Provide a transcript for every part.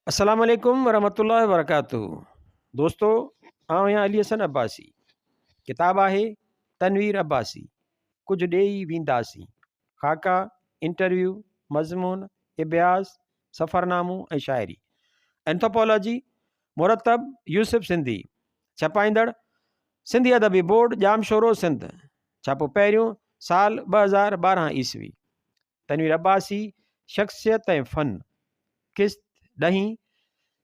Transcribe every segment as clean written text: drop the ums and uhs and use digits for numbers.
अस्सलाम वालेकुम वरहमतुल्लाहि वबरकातुहू। दोस्तों, आउं आहियां अली हसन अब्बासी। किताब आहे तनवीर अब्बासी, कुझु ॾेई वेंदासीं। ख़ाका, इंटरव्यू, मज़मून, इब्यास, सफ़रनामो ऐं शाइरी। एंथोपोलॉजी, मुरतब यूसुफ सिंधी। छपाईंदड़ सिंधी अदबी बोर्ड, जामशोरो सिंध। छापो पहिरियों साल 2012 ईस्वी। तनवीर अब्बासी, शख़्सियत ऐं फ़न। किस्त 10।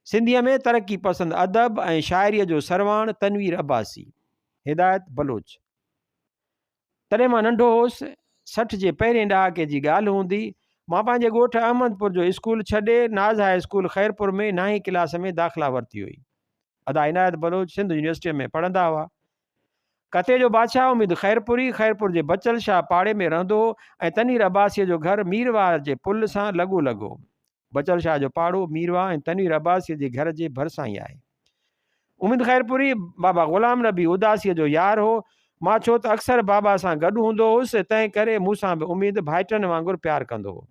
सिंधीअ में तरक़ी पसंद अदब ऐं शाइरीअ जो सरवाण तनवीर अब्बासी। हिदायत बलोच। तॾहिं मां नंढो हुउसि, 60 जे पहिरें ॾहाके जी ॻाल्हि हूंदी। मां पंहिंजे ॻोठु अहमदपुर जो स्कूल छॾे नाज़ हाई स्कूल ख़ैरपुर में 9हीं क्लास में दाख़िला वरिती हुई। अदा इनायत बलोच सिंध यूनिवर्सिटीअ में पढ़ंदा हुआ। कते जो बादशाह उमीद ख़ैरपुर जे बचल शाह पाड़े में रहंदो हो ऐं तनवीर अब्बासीअ जो घर मीरवार जे पुल सां लॻो लॻो। बचल शाह जो पाड़ो मीरवा ऐं तनवीर अब्बासीअ जे घर जे भरिसां ई आहे। उमीद ख़ैरपुरी बाबा ग़ुलाम नबी उदासीअ जो यार हो। मां छो त अक्सर बाबा सां गॾु हूंदो हुउसि, तंहिं करे मूंसां बि उमीद भाइटनि वांगुरु प्यारु कंदो हो।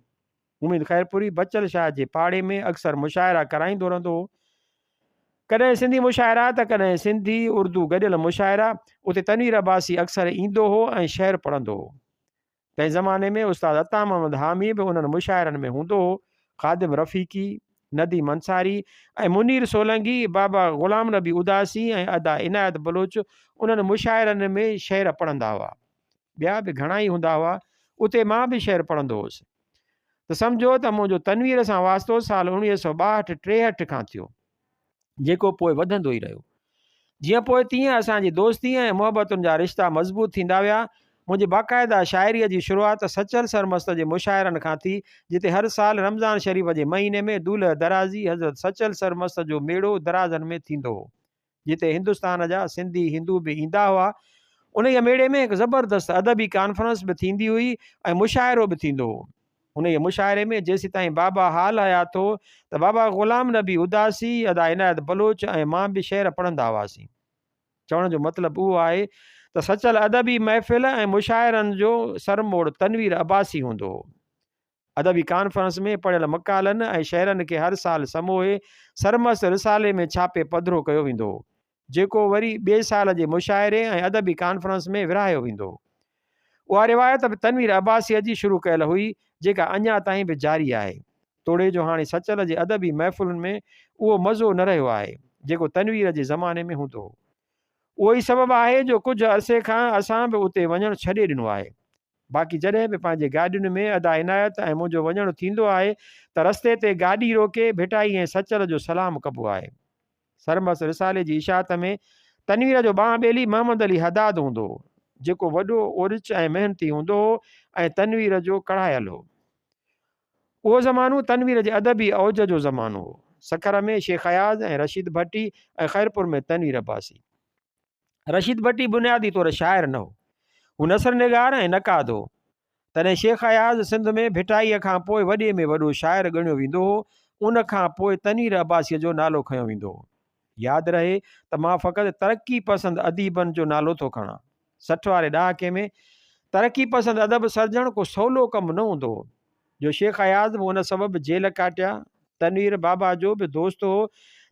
उमीद ख़ैरपुरी बचल शाह जे पाड़े में अक्सर मुशाइरा कराईंदो रहंदो हो। कॾहिं सिंधी मुशाइरा त कॾहिं सिंधी उर्दू गॾियल मुशाइरा। उते तनवीर अब्बासी अक्सर ईंदो हो ऐं शेर पढ़ंदो हो। तंहिं ज़माने में उस्ताद अता मोहम्मद हामी बि उन्हनि मुशाइरनि में हूंदो हो। ख़ादिम रफ़ीकी, नदीम अंसारी ऐं मुनीर सोलंगी, बाबा ग़ुलाम नबी उदासी ऐं अदा इनायत बलोच उन्हनि मुशाइरनि में शेर पढ़ंदा हुआ। ॿिया बि घणा ई हूंदा हुआ। उते मां बि शेर पढ़ंदो हुउसि। त सम्झो त मुंहिंजो तनवीर सां वास्तो साल 1962-63 खां थियो, जेको पोइ वधंदो ई रहियो। जीअं पोइ तीअं असांजी दोस्ती ऐं मुहबतुनि जा रिश्ता मज़बूत थींदा विया। मुंहिंजी बाक़ाइदा शाइरीअ जी शुरूआति सचल सरमस्त जे मुशाइरनि खां थी, जिते हर साल रमज़ान शरीफ़ जे महीने में दूल्ह दराज़ी हज़रत सचल सरमस्त जो मेड़ो दराज़नि में थींदो हो, जिते हिंदुस्तान जा सिंधी हिंदू बि ईंदा हुआ। उन मेड़े में हिकु ज़बरदस्त अदबी कॉन्फ्रेंस बि थींदी हुई ऐं मुशाइरो बि थींदो हो। उन मुशाइरे में जेसि ताईं बाबा हाल हयात हो त बाबा ग़ुलाम नबी उदासी, अदा इनायत बलोच ऐं मां बि शेर पढ़ंदा हुआसीं। चवण जो मतिलबु उहो आहे त सचल अदबी महफ़िल ऐं मुशाइरनि जो सरमोड़ तनवीर अब्बासी हूंदो हो। अदबी कॉन्फ्रेंस में पढ़ियल मकालनि ऐं शेरनि खे हर साल समूहे सरमस्त रिसाले में छापे पधिरो कयो वेंदो हो, जेको वरी ॿिए साल जे मुशाइरे ऐं अदबी कॉन्फ्रेंस में विरहायो वेंदो हो। उहा रिवायत बि तनवीर अब्बासीअ जी शुरू कयल हुई, जेका अञा ताईं बि जारी आहे। तोड़े जो हाणे सचल जे अदबी महफ़िलुनि में उहो मज़ो न रहियो आहे, जेको तनवीर जे ज़माने में हूंदो हो। उहो ई सबबु आहे जो कुझु अरसे खां असां बि उते वञणु छॾे ॾिनो आहे। बाक़ी जॾहिं बि पंहिंजे गाॾियुनि में अदा इनायत ऐं मुंहिंजो वञणु थींदो आहे त रस्ते ते गाॾी रोके भिटाई ऐं सचल जो सलाम कबो आहे। सरमस रिसाले जी इशात में तनवीर जो बांह ॿेली मोहम्मद अली हदाद हूंदो हो, जेको वॾो ओरिच ऐं महिनती हूंदो हो ऐं तनवीर जो कढ़ायल हो। उहो ज़मानो तनवीर जे अदबी औज जो ज़मानो हो। सखर में शेख अयाज़ ऐं रशीद भट्टी ऐं ख़ैरपुर में तनवीर अब्बासी। रशीद भट्टी बुनियादी तौर शाइर न हो, हू नसर निगार ऐं नक़ाद हो। तॾहिं शेख अयाज़ सिंध में भिटाईअ खां पोइ वॾे में वॾो शाइर ॻणियो वेंदो हो। उन खां पोइ तनवीर अब्बासीअ जो नालो खयो वेंदो हो। यादि रहे त मां फ़क़ति तरक़ी पसंद अदीबनि जो नालो थो खणां। 60 वारे ॾहाके में तरक़ी पसंद अदब सर्जण को सवलो कमु न हूंदो हो, जो शेख अयाज़ बि उन सबबु जेल काटिया। तनवीर बाबा जो बि दोस्त हो,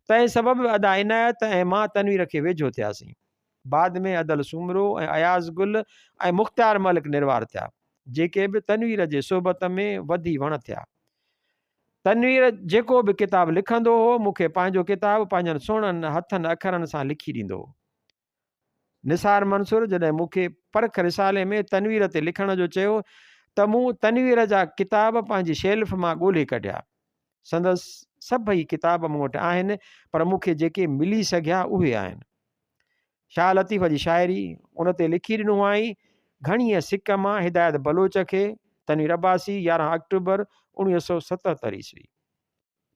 तंहिं सबबु अदा इनायत ऐं मां तनवीर खे वेझो थियासीं। बाद में अदल सुमरो ऐं अयाज़ गुल ऐं मुख़्तियार मलिक निर्वार थिया, जेके बि तनवीर जे सोबत में वधी वण थिया। तनवीर जेको बि किताबु लिखंदो हो, मूंखे पंहिंजो किताबु पंहिंजनि सुहिणनि हथनि अखरनि सां लिखी ॾींदो हो। निसार मंसूर जॾहिं मूंखे परख रिसाले में तनवीर ते लिखण जो चयो त मूं तनवीर जा किताब पंहिंजी शेल्फ मां ॻोल्हे कढिया। संदसि सभई किताब मूं वटि आहिनि, पर मूंखे जेके मिली सघिया उहे आहिनि। शाह लतीफ़ जी शाइरी उन ते लिखी ॾिनो आई। घणीअ सिक मां हिदायत बलोच खे, तनवीर अब्बासी, 11 अक्टूबर 1977 ईस्वी।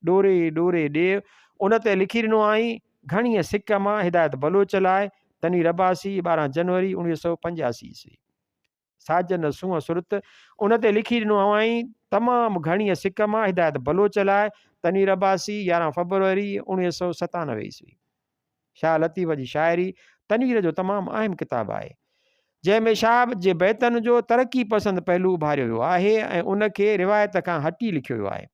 डोरे डोरे ॾे उन ते लिखी ॾिनो आई। घणीअ सिक मां हिदायत बलोच लाइ, तनवीर अब्बासी, 12 जनवरी 1985 ईस्वी। साजन सूंह सुरत उन ते लिखी ॾिनो आई। तमामु घणीअ सिक मां हिदायत बलोच लाइ, तनवीर अब्बासी, 11 फरवरी 1997 ईस्वी। शाह लतीफ़ जी शाइरी तनवीर जो तमामु अहम किताबु आहे, जंहिंमें शाह जे बैतनि जो तरक़ी पसंद पहलू उभारियो वियो आहे ऐं उनखे रिवायत खां हटी लिखियो वियो आहे।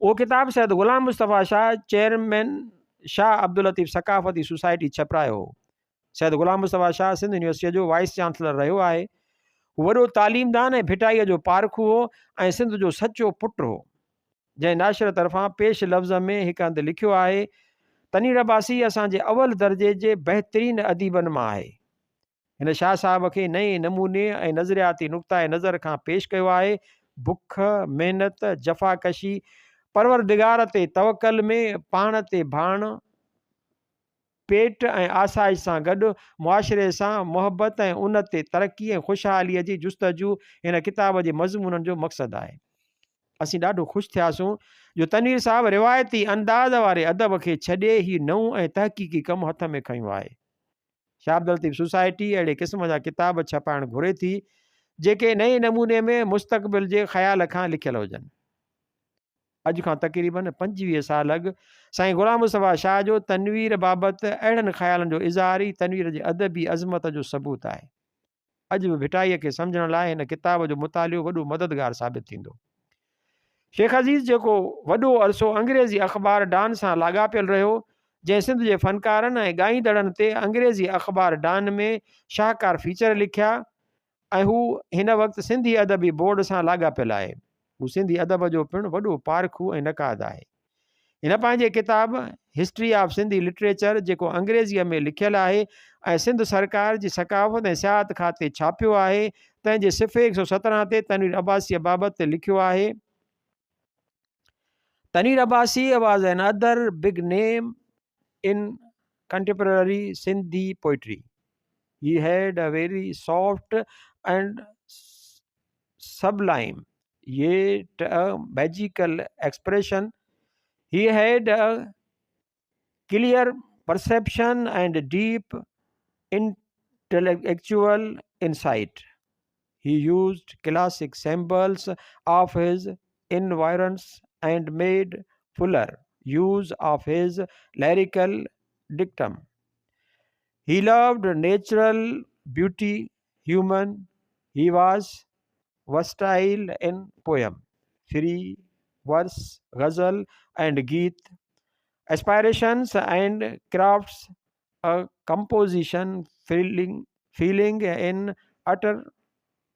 वो किताब सैयद ग़ुलाम मुस्तफ़ा शाह चेयरमैन शाह अब्दुल लतीफ़ सकाफ़ती सोसाइटी छपरायो हो। सैयद ग़ुलाम मुस्तफ़ा शाह सिंध यूनिवर्सिटीअ जो वाइस चांसलर रहियो आहे। वॾो तालीमदान ऐं भिटाईअ जो पारखू हो ऐं सिंध जो सचो पुटु हो, जंहिं नाशर तरफ़ां पेश लफ़्ज़ में हिकु हंधि लिखियो आहे, तनीर अब्बासी असांजे अवल दर्जे जे बहितरीन अदीबनि मां आहे। हिन शाह साहब खे नए नमूने ऐं नज़रियाती नुक़्ता नज़र खां पेश कयो आहे। बुख, महिनत, जफ़ाकशी, परवरदिगार ते तवक्कल में पाण ते भाण, पेट ऐं आसाइश सां गॾु मुआशिरे सां मुहबत ऐं उन ते तरक़ी ऐं ख़ुशहालीअ जी जुस्तजू हिन किताब जे मज़मूननि जो मक़सदु आहे। असीं ॾाढो ख़ुशि थियासूं जो तनवीर साहब रिवायती अंदाज़ वारे अदब खे छॾे ही नऊं ऐं तहक़ीक़ी कमु हथ में खयूं आहे। शाह अब्दुल लतीफ़ सोसाइटी अहिड़े क़िस्म जा किताब छपाइणु घुरे थी जेके नए नमूने में मुस्तक़बिल जे ख़्याल खां लिखियल हुजनि। अॼु खां तक़रीबन 25 साल अॻु साईं ग़ुलाम मुस्तफ़ा शाह जो तनवीर बाबति अहिड़नि ख़्यालनि जो इज़हार ई तनवीर जे अदबी अज़मत जो सबूत आहे। अॼु बि भिटाईअ खे सम्झण लाइ हिन किताब जो मुतालियो वॾो मददगार साबित थींदो। शेख अज़ीज़ जेको वॾो अरसो अंग्रेज़ी अख़बार डान सां लाॻापियल रहियो, जंहिं सिंध जे फ़नकारनि ऐं ॻाईंदड़नि ते अंग्रेज़ी अख़बार डान में शाहकार फीचर लिखिया ऐं हू हिन वक़्तु सिंधी अदबी बोर्ड सां लाॻापियल आहे। हू सिंधी अदब जो पिणु वॾो पारखू ऐं नक़ाद आहे। हिन पंहिंजे किताब हिस्ट्री ऑफ सिंधी लिटरेचर जेको अंग्रेज़ीअ में लिखियलु आहे ऐं सिंध सरकार जी सकाफ़त ऐं सियाहत खाते छापियो आहे, तंहिंजे सिफ़े 117 ते तनवीर अब्बासीअ बाबति लिखियो आहे, Tanveer Abbasi was another big name in contemporary Sindhi poetry. He had a very soft and sublime, yet a magical expression. He had a clear perception and deep intellectual insight. He used classic symbols of his environs and made fuller use of his lyrical dictum. He loved natural beauty, human. He was versatile in poem, free verse, ghazal and geet, aspirations and crafts, a composition feeling in utter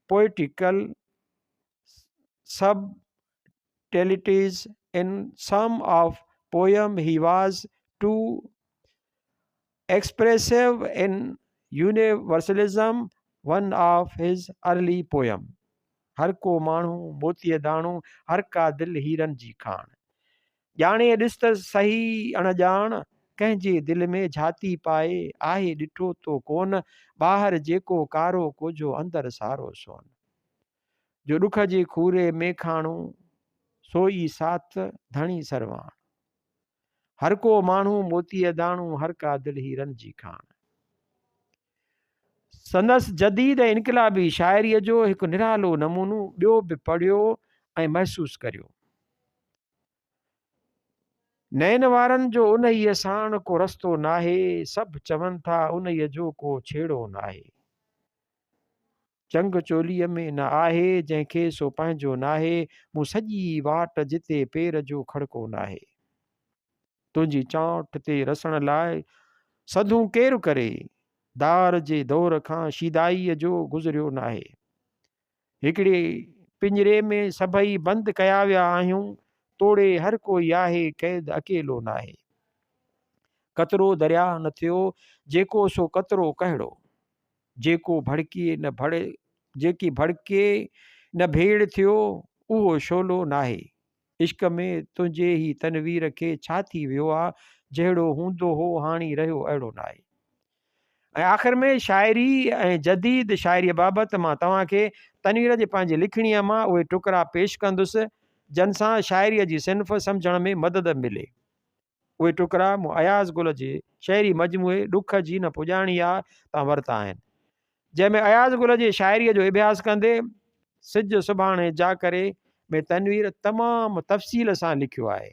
poetical subtleties. In some of poem he was too expressive in universalism. One of his early poem, हर को माण्हू मोतीअ दाणो, हर का दिलि हीरनि जी खाण, ॼाणे ॾिस त सही अणॼाण, कंहिंजे दिलि में झाती पाए, आहे ॾिठो तो कोन, ॿाहिरि जेको कारो कुझो अंदरि सारो सोन, जो ॾुख जे खूरे में खाणो, सोई साथ धणी सरवाण, हर को माण्हू मोतीअ दाणो, हर का दिलि हीरनि जी खाण। संदसि जदीद ऐं इनक़िलाबी शाइरीअ जो हिकु निरालो नमूनो ॿियो बि पढ़ियो ऐं महसूसु करियो। नैन वारनि जो उन्हीअ साण को रस्तो नाहे, सभु चवनि था उन्हीअ जो को छेड़ो नाहे, चंग चोलीअ में न आहे जंहिंखे सो पंहिंजो नाहे, मूं सॼी वाट जिते पेर जो खड़को नाहे, तुंहिंजी चौंठ ते रसण लाइ सधूं केरु करे, दार जे दौर खां शीदाईअ जो गुज़रियो नाहे, हिकिड़े पिंजरे में सभई बंदि कया विया आहियूं, तोड़े हर कोई आहे क़ैद अकेलो नाहे, कतरो दरिया न थियो जेको सो कतरो कहिड़ो, जेको भड़के न भड़े, जेकी भड़के न भेड़ थियो उहो शोलो नाहे, इश्क में तुंहिंजे ही तनवीर खे छा थी वियो आहे, जहिड़ो हूंदो हो हाणे रहियो अहिड़ो नाहे। ऐं आख़िर में शाइरी ऐं जदीद शाइरीअ बाबति मां तव्हांखे तनवीर जे पंहिंजे लिखणीअ मां उहे टुकड़ा पेश कंदुसि जन सां शाइरीअ जी सिन्फ़ सम्झण में मदद मिले। उहे टुकड़ा मूं अयाज़ गुल जे शाइरी मजमूए ॾुख जी न पुॼाणी आहे तां वरिता आहिनि, जंहिंमें अयाज़ गुल जे शाइरीअ जो अभ्यास कंदे सिज सुभाणे जा करे में तनवीर तमामु तफ़सील सां लिखियो आहे।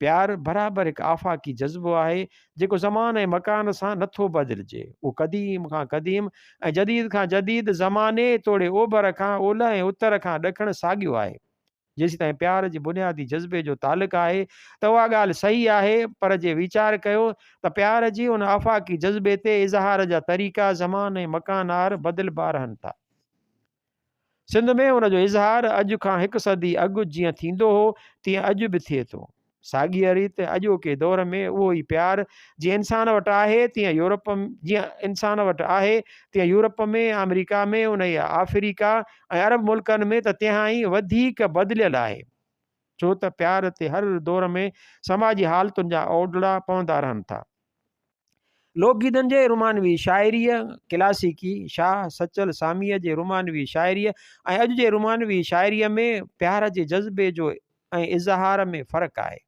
प्यार बराबरि हिकु आफ़ाक़ी जज़्बो आहे जेको ज़मान ऐं मकान सां नथो बदिलिजे, उहो क़दीम खां क़दीम ऐं जदीद खां जदीद ज़माने तोड़े ओभर खां ओलह ऐं उत्तर खां ॾखण साॻियो आहे। जेसीं ताईं प्यार जे बुनियादी जज़्बे जो तालुक आहे त उहा ॻाल्हि सही आहे, पर जे वीचार कयो त प्यार जी उन आफ़ाक़ी जज़्बे ते इज़हार जा तरीक़ा ज़मान ऐं मकानार बदिलबा रहनि था। सिंध में उनजो इज़हार अॼु खां 1 सदी अॻु जीअं थींदो हो तीअं अॼु बि थिए थो। साॻीअ रीति अॼोके दौर में उहो ई प्यार जीअं इंसान वटि आहे तीअं यूरोप में, अमेरिका में, उन ई अफ्रीका ऐं अरब मुल्कनि में त तिहां ई वधीक बदिलियल आहे। छो त प्यार ते हर दौर में समाजी हालतुनि जा ओडड़ा पवंदा रहनि था। लोकगीतनि जे रुमानवी शाइरीअ, क्लासिकी शाह सचल सामीअ जे रुमानवी शाइरीअ ऐं अॼु जे रुमानवी शाइरीअ में प्यार जे जज़्बे जो ऐं इज़हार में फ़र्क़ु आहे।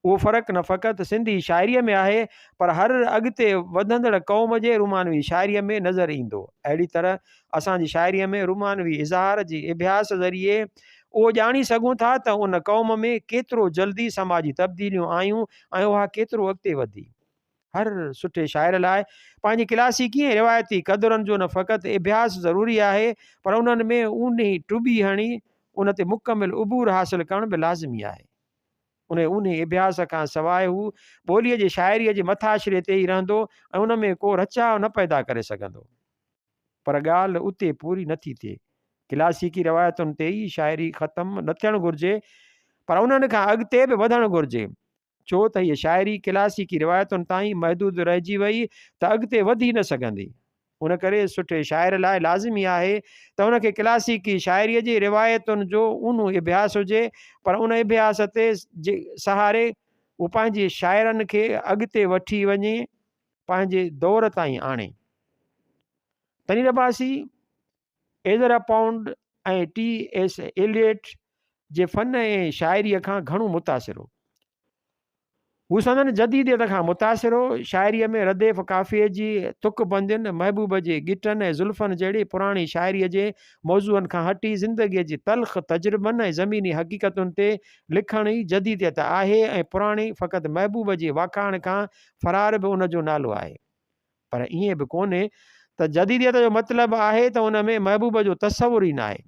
उहो फ़र्क़ु न फ़क़ति सिंधी शाइरीअ में आहे, पर हर अॻिते वधंदड़ क़ौम जे रुमानवी शाइरीअ में नज़र ईंदो। अहिड़ी तरह असांजी शाइरीअ में रुमानवी इज़हार जी इब्यास ज़रिए उहो ॼाणी सघूं था त उन क़ौम में केतिरो जल्दी समाजी तब्दीलियूं आयूं ऐं उहा केतिरो अॻिते वधी। हर सुठे शाइर लाइ पंहिंजी क्लासिकी ऐं रिवायती क़दुरनि जो न फ़क़ति इब्यास ज़रूरी आहे, पर उन्हनि में ऊन्ही टुॿी हणी उन ते मुकमिल उबूर हासिलु करण बि लाज़मी आहे। उन इब्यास खां सवाइ हू ॿोलीअ जे शाइरीअ जे मथाशिरे ते ई रहंदो ऐं उन में को रचाव न पैदा करे सघंदो। पर ॻाल्हि उते पूरी नथी थिए। क्लासिकी रिवायतुनि ते ई शाइरी ख़तमु न थियणु घुरिजे, पर उन्हनि खां अॻिते बि वधणु घुरिजे। छो त हीअ शाइरी क्लासिकी रिवायतुनि ताईं महदूद रहिजी वई त अॻिते वधी न सघंदी। उन करे सुठे शाइर लाइ लाज़मी आहे त उनखे क्लासिकी शाइरीअ जी रिवायतुनि जो ऊन्हो इब्यास हुजे, पर उन इब्यास ते जे सहारे उहो पंहिंजे शाइरनि खे अॻिते वठी वञे, पंहिंजे दौर ताईं आणे। तनीर अब्बासी, एज़रा पाउंड ऐं T.S. एलियट जे फ़न ऐं शाइरीअ खां घणो मुतासिर हो। हू संदन जदीदियत खां मुतासिर हो। शाइरीअ में रदेफ़ काफ़िए जी तुकबंदियुनि, महबूब जे गिटनि ऐं ज़ुल्फ़नि जहिड़ी पुराणी शाइरीअ जे मौज़ूअनि खां हटी ज़िंदगीअ जी तल्ख़ तजुर्बनि ऐं ज़मीनी हक़ीक़तुनि ते लिखण ई जदीदियत आहे ऐं पुराणी फ़क़ति महबूब जे वाखाण खां फ़रार बि उनजो नालो आहे। पर ईअं बि कोन्हे त जदीदियत जो मतिलबु आहे त उन में महबूब जो तसवुर ई न आहे।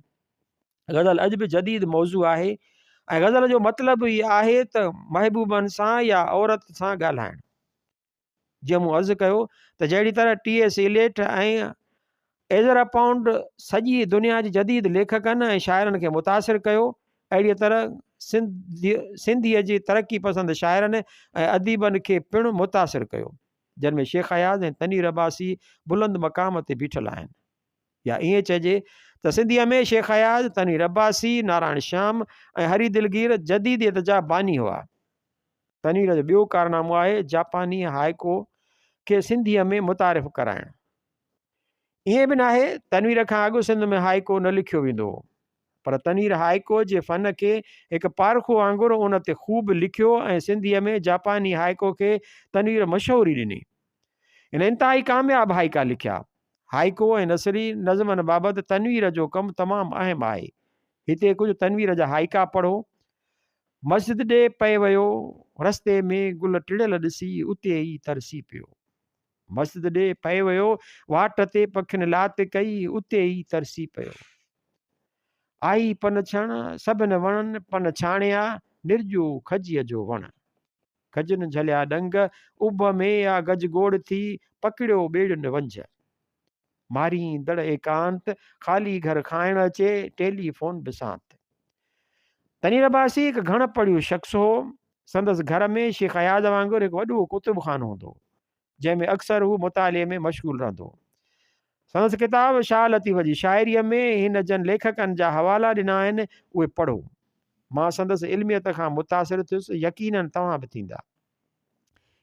ग़ज़ल अॼु बि जदीद मौज़ू आहे ऐं ग़ज़ल जो मतिलबु ई आहे त महबूबनि सां या औरत सां ॻाल्हाइणु। जीअं मूं अर्ज़ु कयो त जहिड़ी तरह T.S. एलियट ऐं एज़रा पाउंड सॼी दुनिया जी जदीद लेखकनि ऐं शाइरनि खे मुतासिर कयो, अहिड़ीअ तरह सिंधीअ जी तरक़ी पसंदि शाइरनि ऐं अदीबनि खे पिणु मुतासिर कयो, जिन में शेख हयाज़ ऐं तनीर अब्बासी बुलंद मक़ाम ते बीठल आहिनि। या ईअं चइजे त सिंधीअ में शेख हयाज़, तनीर अब्बासी, नारायण श्याम ऐं हरी दिलगीर जदीदियत जा बानी हुआ। तनीर जो ॿियो कारनामो आहे जापानी हाइको खे सिंधीअ में मुतारिफ़ कराइणु। ईअं बि न आहे तनवीर खां अॻु सिंध में हाइको न लिखियो वेंदो हो, पर तनीर हाइको जे फ़न खे हिकु पारखो वांगुरु उन ते ख़ूब लिखियो ऐं सिंधीअ में जापानी हाइको खे तनीर मशहूरी ॾिनी। इन इंतिहाई कामयाबु हाइका लिखिया। हाइको ऐं नसरी नज़मनि बाबति तनवीर जो कमु तमामु अहम आहे। हिते कुझु तनवीर जा हाइका पढ़ो। मस्जिद ॾे पए वियो, रस्ते में गुल टिड़ियल ॾिसी उते ई तरसी पियो। मस्जिद ॾे पए वियो, वाट ते पखियुनि लात कई उते ई तरसी पियो। आई पन छण सभिनि वणनि पन छाणिया, निर्जो खजीअ जो वण। खजनि झलिया डंग उभ में या गज गोड़ थी, पकड़ियो ॿेड़ियुनि वंझ। मारी दड़ एकांत, ख़ाली घर खाइण अचे, टेलीफोन बिसांत। तनीर अब्बासी हिकु घण पढ़ियो शख़्स हो। संदसि घर में शेख हयाज़ वांगुरु हिकु वॾो कुतुबखानो हूंदो, जंहिंमें अक्सर हू मुताले में मशगूल रहंदो। संदसि किताब शाह लतीफ़ जी शाइरीअ में हिन जन लेखकनि जा हवाला ॾिना आहिनि, उहे पढ़ो। मां संदसि इल्मियत खां मुतासिर थियुसि, यकीनन तव्हां बि थींदा।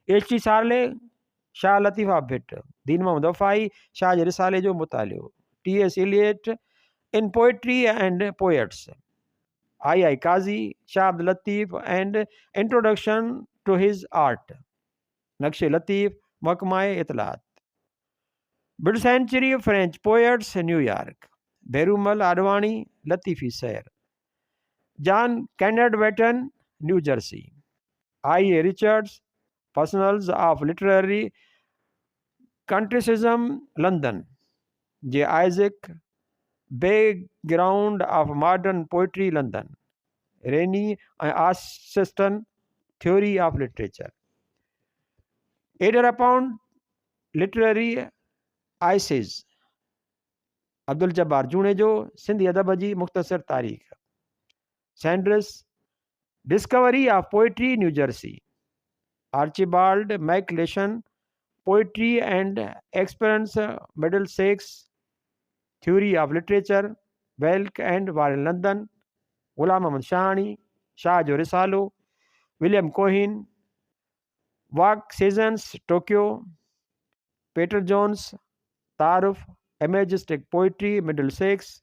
H.T. सार्ले, शाह लतीफ़ा भिट, दीन मोहम्मद वफ़ाई, शाह जे रिसाले जो मुतालियो। T.S. Eliot in poetry and poets. I. Qazi, Shah Abdul Latif and introduction to his art. नक्शे लतीफ़, महकमाए इतलात। Mid century French poets, New York. Berumal Advani, लतीफ़ी सैर। John Kennedy Wheaton, New Jersey. I.A. Richards, principles of literary criticism, London. J Isaacs background of modern poetry London, René ऐं Austin theory of literature, एडर upon literary essays, Abdul Jabbar Junejo Sindhi अदब जी मुख़्तसर तारीख़, Sanders discovery of poetry New Jersey, Archibald MacLeish poetry and experience Middlesex theory of literature, Wellek and Warren London, Ghulam Ahmed Shahani Shah jo Risalo, William Cohen walk seasons Tokyo, Peter Jones तारुफ imagistic poetry Middlesex,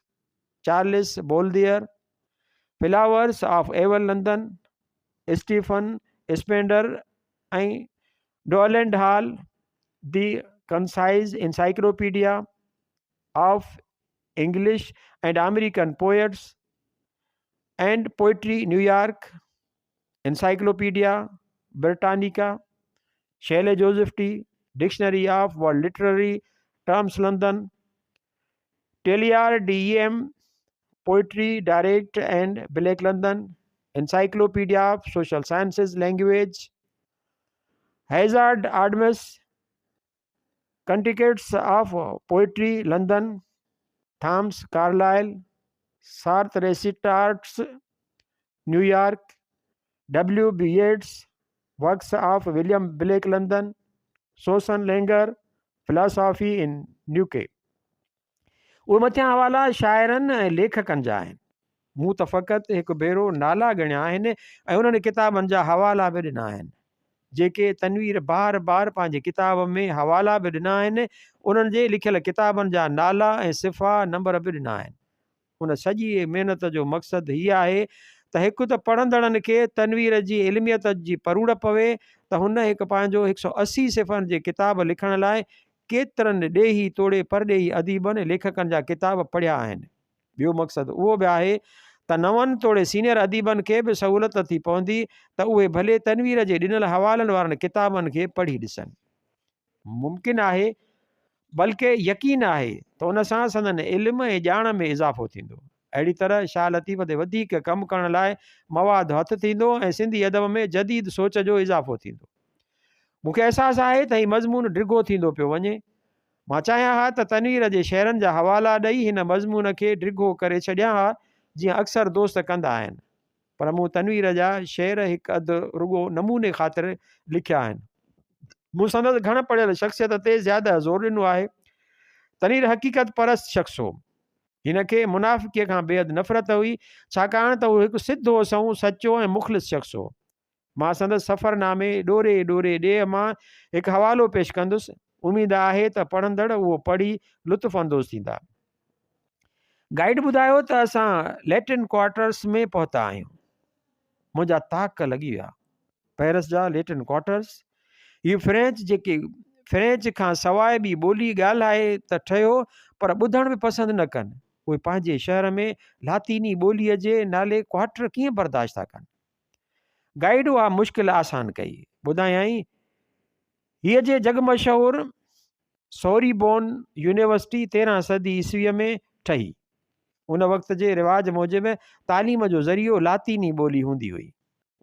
Charles Baudelaire flowers of evil London, Stephen Spender ऐं Donald Hall the concise encyclopedia of English and American poets and poetry New York, encyclopedia Britannica, Shipley Joseph T dictionary of world literary terms London, टेलियर D M poetry direct and oblique London, encyclopedia of social sciences language, Hazard Adams contexts of poetry London, Thomas Carlyle Sartor Resartus New York, W B Yeats works of William Blake London, Susanne Langer philosophy इन न्यूके। उहे मथियां हवाला शाइरनि ऐं लेखकनि जा आहिनि। मूं त फ़क़ति हिकु भेरो नाला ॻणिया आहिनि ऐं उन्हनि किताबनि जा हवाला बि ॾिना आहिनि। जेके तनवीर बार बार पंहिंजे किताब में हवाला बि ॾिना आहिनि, उन्हनि जे लिखियल किताबनि जा नाला ऐं सिफ़ा नंबर बि ॾिना आहिनि। उन सॼी महिनत जो मक़सदु हीअ आहे त हिकु त पढ़ंदड़नि खे तनवीर जी इल्मियत जी परूड़ पवे, त हुन हिकु पंहिंजो 180 सिफ़नि जे किताब लिखण लाइ केतिरनि ॾेही तोड़े परॾेही अदीबनि लेखकनि जा किताब पढ़िया आहिनि। ॿियो मक़सदु उहो बि आहे त नवनि तोड़े सीनियर अदीबनि खे बि सहूलियत थी पवंदी त उहे भले तनवीर जे ॾिनल हवालनि वारनि किताबनि खे पढ़ी ॾिसनि। मुमकिन आहे बल्कि यकीन आहे त उन सां संदनि इल्म ऐं ॼाण में इज़ाफ़ो थींदो। अहिड़ी तरह शाह लतीफ़ ते वधीक कमु करण लाइ मवादु हथु थींदो ऐं सिंधी अदब में जदीद सोच जो इज़ाफ़ो थींदो। मूंखे अहसासु आहे त हीउ मज़मून डिघो थींदो पियो वञे। मां चाहियां हा त तनवीर जे शेरनि जा हवाला ॾेई हिन मज़मून खे डिघो करे छॾियां हा, जीअं अक्सर दोस्त कंदा आहिनि। पर मूं तनवीर जा शेर हिकु अधु रुॻो नमूने ख़ातिर लिखिया आहिनि। मूं संदसि घण पढ़ियल शख़्सियत ते ज़्यादा ज़ोर ॾिनो आहे। तनवीर हक़ीक़त परस्त शख़्स हो। हिन खे मुनाफ़िक़ीअ खां बेहदि नफ़रत हुई, छाकाणि त उहो हिकु सिधो सऊं सचो ऐं मुख़लिस शख़्स हो। मां संदसि सफ़रनामे ॾोरे ॾोरे ॾे मां हिकु हवालो पेश कंदुसि। उमेदु आहे त पढ़ंदड़ उहो पढ़ी लुत्फ़ अंदोज़ थींदा। गाइड ॿुधायो त असां लैटिन क्वार्टर्स में पहुता आहियूं। मुंहिंजा ताक लॻी विया। पेरिस जा लैटिन क्वार्टर्स, हीअ फ्रेंच खां सवाइ ॿी ॿोली ॻाल्हाए त ठहियो, पर ॿुधण बि पसंदि न कनि। उहे पंहिंजे शहर में लातीनी ॿोलीअ जे नाले क्वार्टर कीअं बर्दाश्त था कनि। गाइड उहा मुश्किल आसान कई। ॿुधायई हीअ जे जग मशहूरु सोरीबोन यूनिवर्सिटी 13 सदी ईस्वीअ में ठही। उन वक़्त जे रिवाज मूजिबि तालीम जो ज़रियो लातीनी ॿोली हूंदी हुई।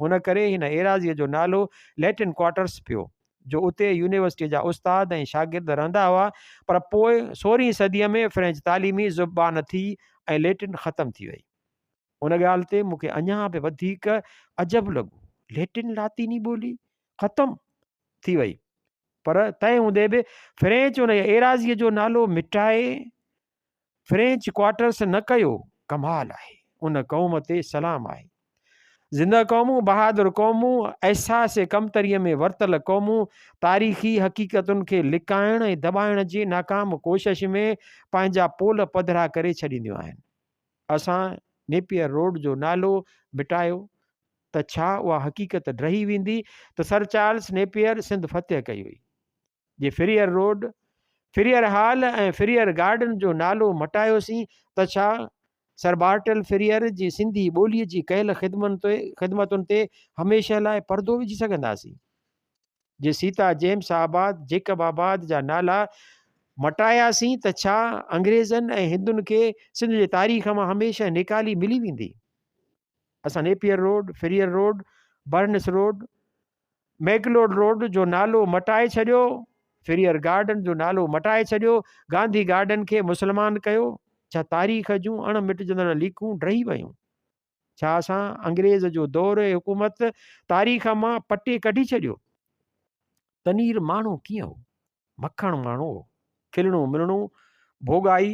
उन करे हिन एराज़ीअ जो नालो लैटिन क्वार्टर्स पियो, जो उते यूनिवर्सिटीअ जा उस्ताद ऐं शागिर्द रहंदा हुआ। पर पोइ 16वीं सदीअ में फ्रेंच तालीमी ज़ुबान थी ऐं लैटिन ख़तमु थी वई। उन ॻाल्हि ते मूंखे अञा बि वधीक अजब लॻो। लैटिन लातीनी ॿोली ख़तमु थी वई, पर तंहिं हूंदे बि फ्रेंच उन एराज़ीअ जो नालो मिटाए फ्रेंच क्वार्टर्स न कयो। कमाल आहे। उन क़ौम ते सलाम आहे। ज़िंदा क़ौमूं, बहादुर क़ौमूं, अहसास कमतरीअ में वरतल क़ौमूं तारीख़ी हक़ीक़तुनि खे लिकाइण ऐं दॿाइण जी नाकाम कोशिश में पंहिंजा पोल पधरा करे छॾींदियूं आहिनि। असां नेपियर रोड जो नालो मिटायो त छा उहा हक़ीक़त रही वेंदी त सर चार्ल्स नेपियर सिंध फ़तह कई हुई। जे फिरियर रोड, फिरियर हॉल ऐं फिरियर गार्डन जो नालो मटायोसीं त छा सर बार्टल फिरियर जी सिंधी ॿोलीअ जी कयल ख़िदमतुनि ते हमेशह लाइ परदो विझी सघंदासीं। जे सीता जेम्स आबाद, जेकब आबाद जा नाला मटायासीं त छा अंग्रेज़नि ऐं हिंदुनि खे सिंध जे तारीख़ मां हमेशह निकाली मिली वेंदी। असां Napier road, Frere road, Burns road, McLeod road जो नालो मटाए छॾियो, फेरियर गार्डन जो नालो मटाए छॾियो, गांधी गार्डन खे मुस्लमान कयो। छा तारीख़ जूं अणमिटजंदड़ लीकूं रही वियूं? छा असां अंग्रेज़ जो दौर ऐं हुकूमत तारीख़ मां पटे कढी छॾियो? तनीर माण्हू कीअं हो? मखण माण्हू हो, खिलणो मिलणो, भोगाई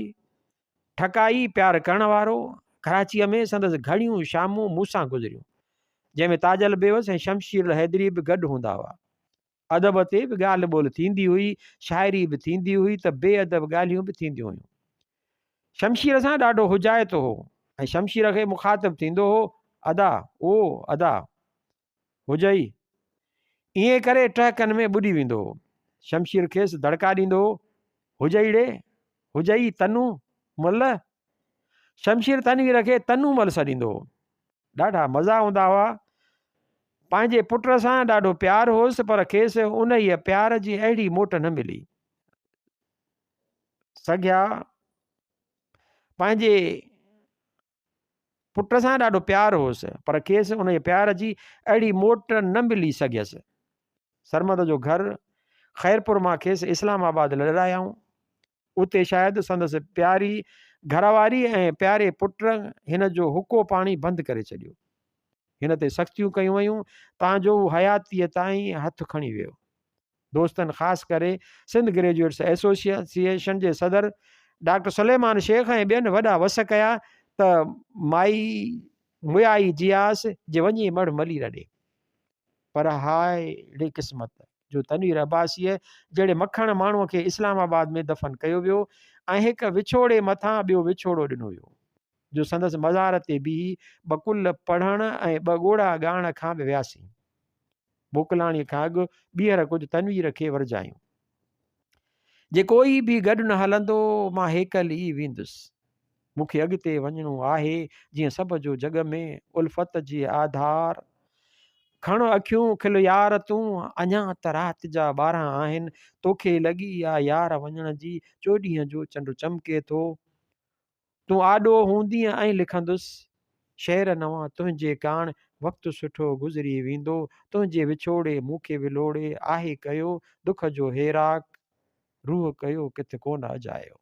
ठकाई प्यार करण वारो। कराचीअ में संदसि घणियूं शामूं मूंसां गुज़रियूं, जंहिंमें ताजल बेवस ऐं शमशीर हैदरी बि गॾु हूंदा हुआ। अदब ते बि ॻाल्हि ॿोल थींदी हुई, शाइरी बि थींदी हुई, त बेअदब ॻाल्हियूं बि थींदियूं हुयूं। शमशीर सां ॾाढो हुजाइतो हो ऐं शमशीर खे मुखातिब थींदो हो, अदा ओ अदा हुजई, ईअं करे टहकनि में ॿुॾी वेंदो हो। शमशीर खेसि दड़का ॾींदो हो, हुजई ॾे, हुजई तनू मल। शमशीर तनवीर खे तनू मल सॾींदो हो। ॾाढा मज़ा हूंदा हुआ। पंहिंजे पुट सां ॾाढो प्यारु हुउसि, पर खेसि उन ई प्यार जी अहिड़ी मोट न मिली। सॻिया पंहिंजे पुट सां ॾाढो प्यारु हुउसि, पर खेसि उन जे प्यार जी अहिड़ी मोट न मिली सघियसि। सरमद जो घर ख़ैरपुर मां खेसि इस्लामाबाद लॾायाऊं। उते शायदि संदसि प्यारी घरवारी ऐं प्यारे पुट हिन जो हुको पाणी बंदि करे छॾियो। हिन ते सख़्तियूं कयूं वयूं, तव्हांजो हयातीअ ताईं हथु खणी वियो। दोस्तनि ख़ासि करे सिंध ग्रेजुएट्स एसोसिएशन जे सदर डॉक्टर सलेमान शेख ऐं ॿियनि वॾा वस कया त माई मुयाई जियास जे वञी मढ़ मली रॾे। पर हाय अहिड़ी क़िस्मत जो तनवीर अब्बासीअ जहिड़े मखण माण्हूअ खे इस्लामाबाद में दफ़न कयो वियो ऐं हिकु विछोड़े मथां ॿियो विछोड़ो ॾिनो वियो, जो संदसि मज़ार ते बीही ॿ कुल पढ़ण ऐं ॿ ॻोड़ा ॻाइण खां बि वियासीं। मोकलाणीअ खां अॻु ॿीहर कुझु तनवीर खे वरजायूं। जे कोई बि गॾु न हलंदो, मां हेकल ई वेंदुसि। मूंखे अॻिते वञिणो आहे, जीअं सभ जो जग में उल्फत जे आधार। खण अखियूं खिल यार तूं, अञा त राति जा 12 आहिनि, तोखे लॻी आहे यार वञण जी, चोॾींहं जो चंड चमके थो। तूं आॾो हूंदीअ ऐं लिखंदुसि शेर नवां तुंहिंजे काण, वक़्तु सुठो गुज़री वेंदो, तुंहिंजे विछोड़े मूंखे विलोड़े, आहे कयो दुख जो हेराक, रूह कयो किथे कोन अजायो।